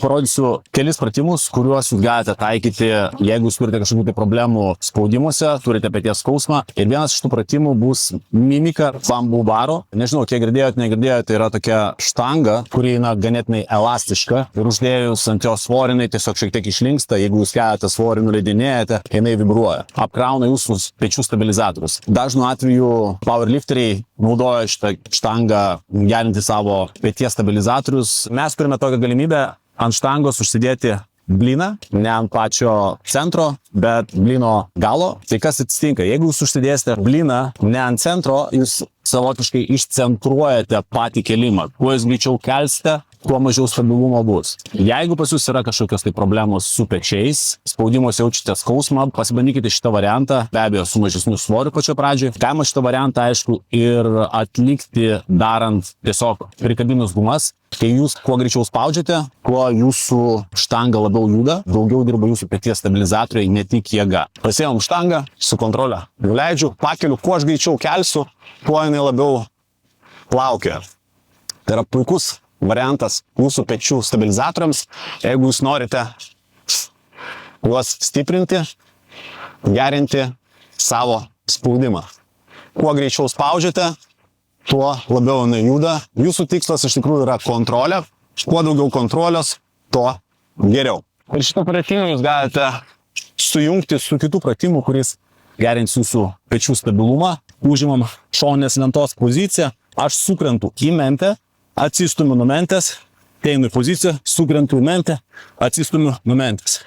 parodysiu kelis pratimus, kuriuos jūs galite taikyti, jeigu jūs turite kažkokių tai problemų spaudimuose, turite peties skausmą. Ir vienas iš tų pratimų bus mimika bambų baro. Nežinau, kiek girdėjote, negirdėjote, tai yra tokia štanga, kuri yra ganėtinai elastiška. Ir uždėjus ant jos svorį, jinai tiesiog šiek tiek išlinksta. Jeigu jūs keliate svorį, nuleidinėjate, jinai vibruoja. Apkrauna jūsų pečių stabilizatorius. Dažnu atveju powerlifteriai naudoja šitą štangą gerinti savo peties stabilizatorius. Mes turime tokią galimybę ant štangos užsidėti blyną, ne ant pačio centro, bet blyno galo. Tai kas atsitinka? Jeigu jūs užsidėsite blyną ne ant centro, jūs savotiškai išcentruojate patį kelimą. Kuo jūs greičiau kelsite, kuo mažiau stabilumo bus. Jeigu pas jūs yra kažkokios tai problemos su pečiais, spaudimus jaučiate skausmą, pasibandykite šitą variantą, be abejo su mažesniu svoriu pačio pradžioj. Galima šitą variantą, aišku, ir atlikti darant tiesiog prikabinus gumas. Kai jūs kuo greičiau spaudžiate, kuo jūsų štanga labiau juda, daugiau dirba jūsų peties stabilizatoriai, ne tik jėga. Pasiėmam štangą su kontrole. Nuleidžiu, pakeliu, kuo aš greičiau kelsiu, tuo jinai labiau plaukia. Tai yra puikus variantas jūsų pečių stabilizatoriams, jeigu jūs norite juos stiprinti, gerinti savo spaudimą. Kuo greičiau spaudžiate, tuo labiau jinai juda. Jūsų tikslas iš tikrųjų yra kontrolė. Kuo daugiau kontrolės, tuo geriau. Ir šitą pratimą jūs galite sujungti su kitų pratimų, kuris gerins jūsų pečių stabilumą. Užimam šoninės lentos poziciją. Aš sukrentu į mentę, atsistumiu nuo mentės, einu į poziciją, sukrentu į mentę, atsistumiu nuo mentės.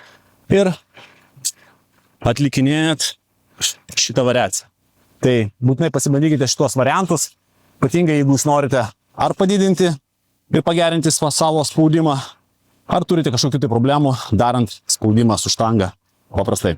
Ir atlikinėjat šitą variaciją. Tai būtinai pasibandykite šitos variantus, ypatingai jeigu jūs norite ar padidinti ir pagerinti savo spaudimą, ar turite kažkokių tai problemų darant spaudimą su štanga paprastai.